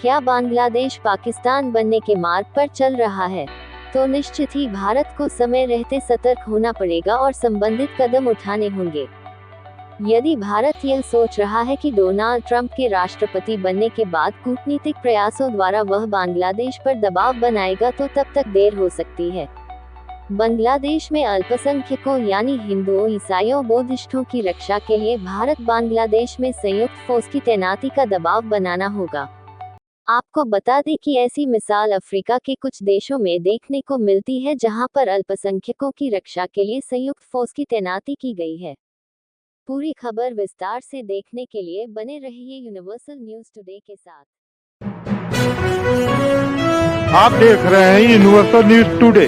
क्या बांग्लादेश पाकिस्तान बनने के मार्ग पर चल रहा है? तो निश्चित ही भारत को समय रहते सतर्क होना पड़ेगा और संबंधित कदम उठाने होंगे। यदि भारत यह सोच रहा है कि डोनाल्ड ट्रंप के राष्ट्रपति बनने के बाद कूटनीतिक प्रयासों द्वारा वह बांग्लादेश पर दबाव बनाएगा तो तब तक देर हो सकती है। बांग्लादेश में अल्पसंख्यकों यानी हिंदुओं, ईसाइयों, बौद्धिस्टों की रक्षा के लिए भारत बांग्लादेश में संयुक्त फोर्स की तैनाती का दबाव बनाना होगा। आपको बता दें कि ऐसी मिसाल अफ्रीका के कुछ देशों में देखने को मिलती है जहां पर अल्पसंख्यकों की रक्षा के लिए संयुक्त फोर्स की तैनाती की गई है। पूरी खबर विस्तार से देखने के लिए बने रहिए यूनिवर्सल न्यूज टुडे के साथ। आप देख रहे हैं यूनिवर्सल न्यूज टुडे।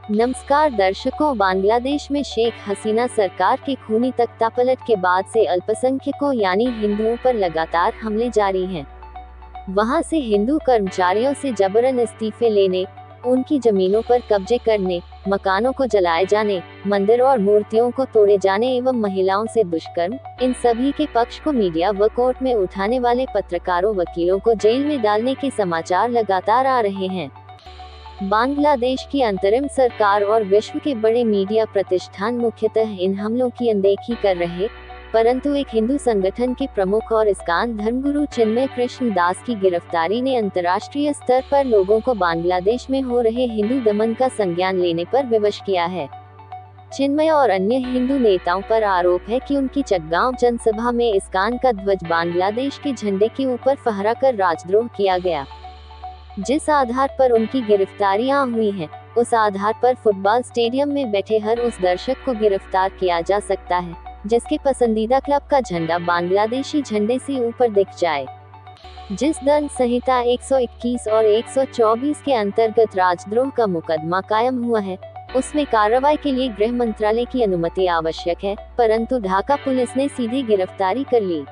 नमस्कार दर्शकों, बांग्लादेश में शेख हसीना सरकार के खूनी तख्तापलट के बाद से अल्पसंख्यकों यानी हिंदुओं पर लगातार हमले जारी हैं। वहां से हिंदू कर्मचारियों से जबरन इस्तीफे लेने, उनकी जमीनों पर कब्जे करने, मकानों को जलाए जाने, मंदिरों और मूर्तियों को तोड़े जाने एवं महिलाओं से दुष्कर्म, इन सभी के पक्ष को मीडिया व कोर्ट में उठाने वाले पत्रकारों, वकीलों को जेल में डालने के समाचार लगातार आ रहे हैं। बांग्लादेश की अंतरिम सरकार और विश्व के बड़े मीडिया प्रतिष्ठान मुख्यतः इन हमलों की अनदेखी कर रहे, परंतु एक हिंदू संगठन के प्रमुख और इस्कान धर्मगुरु चिन्मय कृष्ण दास की गिरफ्तारी ने अंतर्राष्ट्रीय स्तर पर लोगों को बांग्लादेश में हो रहे हिंदू दमन का संज्ञान लेने पर विवश किया है। चिन्मय और अन्य हिंदू नेताओं पर आरोप है कि उनकी चटगांव जनसभा में इस्कान का ध्वज बांग्लादेश के झंडे के ऊपर फहराकर राजद्रोह किया गया। जिस आधार पर उनकी गिरफ्तारियां हुई हैं, उस आधार पर फुटबॉल स्टेडियम में बैठे हर उस दर्शक को गिरफ्तार किया जा सकता है जिसके पसंदीदा क्लब का झंडा बांग्लादेशी झंडे से ऊपर दिख जाए। जिस दंड संहिता 121 और 124 के अंतर्गत राजद्रोह का मुकदमा कायम हुआ है, उसमें कार्रवाई के लिए गृह मंत्रालय की अनुमति आवश्यक है, परंतु ढाका पुलिस ने सीधे गिरफ्तारी कर ली।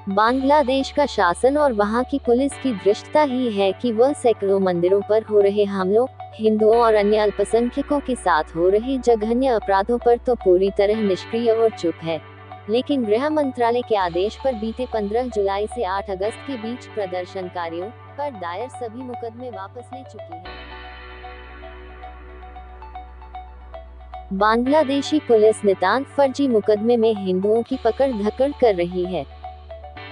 बांग्लादेश का शासन और वहां की पुलिस की दृष्टता ही है कि वह सैकड़ों मंदिरों पर हो रहे हमलों, हिंदुओं और अन्य अल्पसंख्यकों के साथ हो रहे जघन्य अपराधों पर तो पूरी तरह निष्क्रिय और चुप है। लेकिन गृह मंत्रालय के आदेश पर बीते 15 जुलाई से 8 अगस्त के बीच प्रदर्शनकारियों पर दायर सभी मुकदमे वापस ले चुकी है। बांग्लादेशी पुलिस नितांत फर्जी मुकदमे में हिंदुओं की पकड़ धकड़ कर रही है।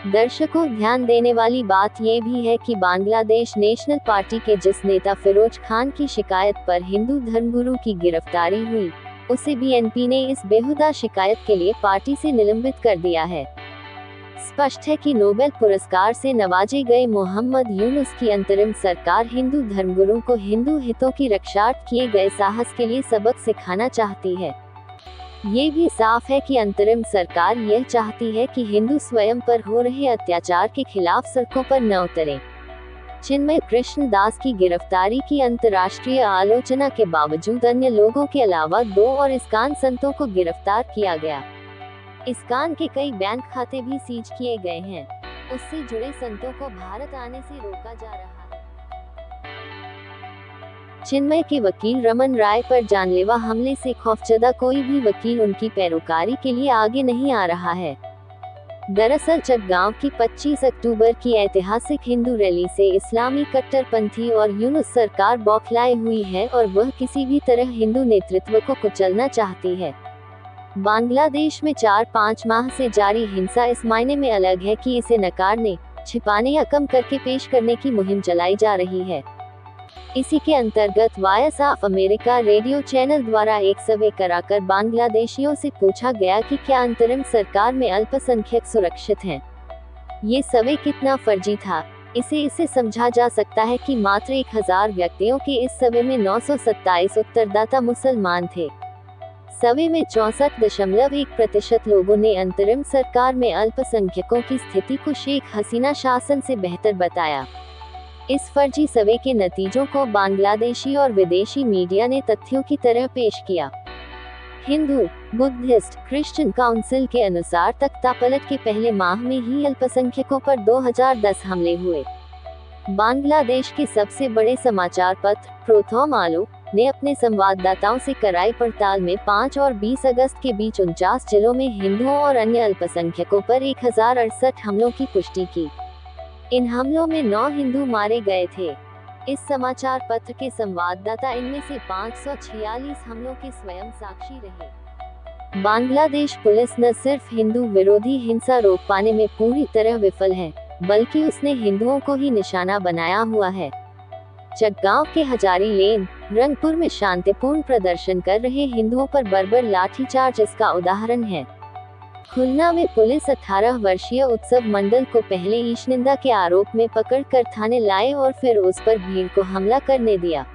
दर्शकों, ध्यान देने वाली बात ये भी है कि बांग्लादेश नेशनल पार्टी के जिस नेता फिरोज खान की शिकायत पर हिंदू धर्मगुरु की गिरफ्तारी हुई, उसे बीएनपी ने इस बेहुदा शिकायत के लिए पार्टी से निलंबित कर दिया है। स्पष्ट है कि नोबेल पुरस्कार से नवाजे गए मोहम्मद यूनुस की अंतरिम सरकार हिंदू धर्मगुरु को हिंदू हितों की रक्षार्थ किए गए साहस के लिए सबक सिखाना चाहती है। ये भी साफ है कि अंतरिम सरकार यह चाहती है कि हिंदू स्वयं पर हो रहे अत्याचार के खिलाफ सड़कों पर न उतरें। चिन्मय कृष्ण दास की गिरफ्तारी की अंतर्राष्ट्रीय आलोचना के बावजूद अन्य लोगों के अलावा 2 और इस्कान संतों को गिरफ्तार किया गया। इस्कान के कई बैंक खाते भी सीज किए गए हैं। उससे जुड़े संतों को भारत आने से रोका जा रहा है। चिन्मय के वकील रमन राय पर जानलेवा हमले से खौफजदा कोई भी वकील उनकी पैरोकारी के लिए आगे नहीं आ रहा है। दरअसल चटगांव की 25 अक्टूबर की ऐतिहासिक हिंदू रैली से इस्लामी कट्टरपंथी और यूनुस सरकार बौखलाए हुई है और वह किसी भी तरह हिंदू नेतृत्व को कुचलना चाहती है। बांग्लादेश में 4-5 माह से जारी हिंसा इस मायने में अलग है कि इसे नकारने, छिपाने या कम करके पेश करने की मुहिम चलाई जा रही है। इसी के अंतर्गत voice of America radio channel द्वारा एक सर्वे कराकर बांग्लादेशियों से पूछा गया कि क्या अंतरिम सरकार में अल्पसंख्यक सुरक्षित हैं। ये सर्वे कितना फर्जी था, इसे समझा जा सकता है कि मात्र 1000 व्यक्तियों के इस सर्वे में 927 उत्तरदाता मुसलमान थे। सर्वे में 64.1% लोगों ने अंतरिम सरकार में अल्पसंख्यकों की स्थिति को शेख हसीना शासन से बेहतर बताया। इस फर्जी सर्वे के नतीजों को बांग्लादेशी और विदेशी मीडिया ने तथ्यों की तरह पेश किया। हिंदू, बुद्धिस्ट, क्रिश्चियन काउंसिल के अनुसार तख्तापलट के पहले माह में ही अल्पसंख्यकों पर 2010 हमले हुए। बांग्लादेश के सबसे बड़े समाचार पत्र प्रोथोम आलो ने अपने संवाददाताओं से कराई पड़ताल में 5 और 20 अगस्त के बीच 49 जिलों में हिंदुओं और अन्य अल्पसंख्यकों पर 1068 हमलों की पुष्टि की। इन हमलों में 9 हिंदू मारे गए थे। इस समाचार पत्र के संवाददाता इनमें से 546 हमलों के स्वयं साक्षी रहे। बांग्लादेश पुलिस न सिर्फ हिंदू विरोधी हिंसा रोक पाने में पूरी तरह विफल है, बल्कि उसने हिंदुओं को ही निशाना बनाया हुआ है। चटगांव के हजारी लेन, रंगपुर में शांतिपूर्ण प्रदर्शन कर रहे हिंदुओं पर बर्बर लाठीचार्ज इसका उदाहरण है। खुलना में पुलिस 18 वर्षीय उत्सव मंडल को पहले ईशनिंदा के आरोप में पकड़कर थाने लाए और फिर उस पर भीड़ को हमला करने दिया।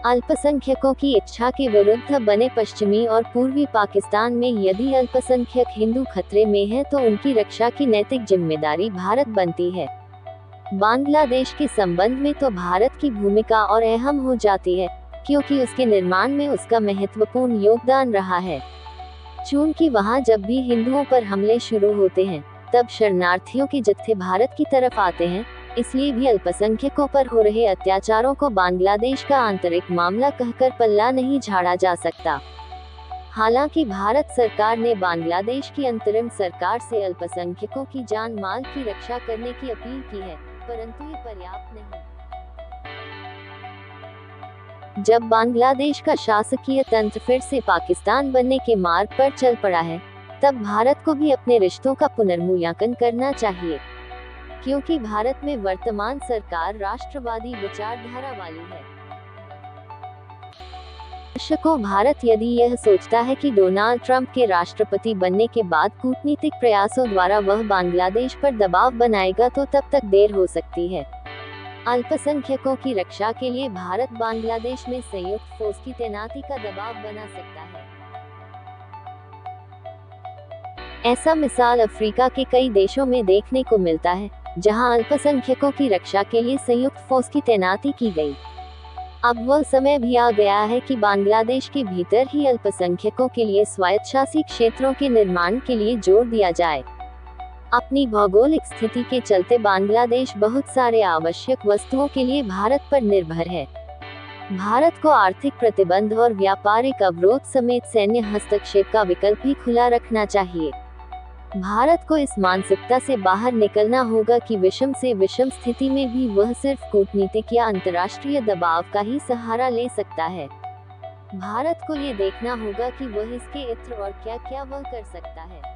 अल्पसंख्यकों की इच्छा के विरुद्ध बने पश्चिमी और पूर्वी पाकिस्तान में यदि अल्पसंख्यक हिंदू खतरे में हैं तो उनकी रक्षा की नैतिक जिम्मेदारी भारत बनती है। बांग्लादेश के संबंध में तो भारत की भूमिका और अहम हो जाती है, क्योंकि उसके निर्माण में उसका महत्वपूर्ण योगदान रहा है। चूंकि वहां जब भी हिंदुओं पर हमले शुरू होते हैं, तब शरणार्थियों के जत्थे भारत की तरफ आते हैं, इसलिए भी अल्पसंख्यकों पर हो रहे अत्याचारों को बांग्लादेश का आंतरिक मामला कहकर पल्ला नहीं झाड़ा जा सकता। हालांकि भारत सरकार ने बांग्लादेश की अंतरिम सरकार से अल्पसंख्यकों की जान माल की रक्षा करने की अपील की है, परंतु ये पर्याप्त नहीं। जब बांग्लादेश का शासकीय तंत्र फिर से पाकिस्तान बनने के मार्ग पर चल पड़ा है, तब भारत को भी अपने रिश्तों का पुनर्मूल्यांकन करना चाहिए, क्योंकि भारत में वर्तमान सरकार राष्ट्रवादी विचारधारा वाली है। दर्शकों, भारत यदि यह सोचता है कि डोनाल्ड ट्रंप के राष्ट्रपति बनने के बाद कूटनीतिक प्रयासों द्वारा वह बांग्लादेश पर दबाव बनाएगा तो तब तक देर हो सकती है। अल्पसंख्यकों की रक्षा के लिए भारत बांग्लादेश में संयुक्त फोर्स की तैनाती का दबाव बना सकता है। ऐसा मिसाल अफ्रीका के कई देशों में देखने को मिलता है, जहां अल्पसंख्यकों की रक्षा के लिए संयुक्त फोर्स की तैनाती की गई। अब वह समय भी आ गया है कि बांग्लादेश के भीतर ही अल्पसंख्यकों के लिए स्वायत्तशासी क्षेत्रों के निर्माण के लिए जोर दिया जाए। अपनी भौगोलिक स्थिति के चलते बांग्लादेश बहुत सारे आवश्यक वस्तुओं के लिए भारत पर निर्भर है। भारत को आर्थिक प्रतिबंध और व्यापारिक अवरोध समेत सैन्य हस्तक्षेप का विकल्प भी खुला रखना चाहिए। भारत को इस मानसिकता से बाहर निकलना होगा कि विषम से विषम स्थिति में भी वह सिर्फ कूटनीतिक या अंतर्राष्ट्रीय दबाव का ही सहारा ले सकता है। भारत को ये देखना होगा कि वह इसके इत्र और क्या क्या वह कर सकता है।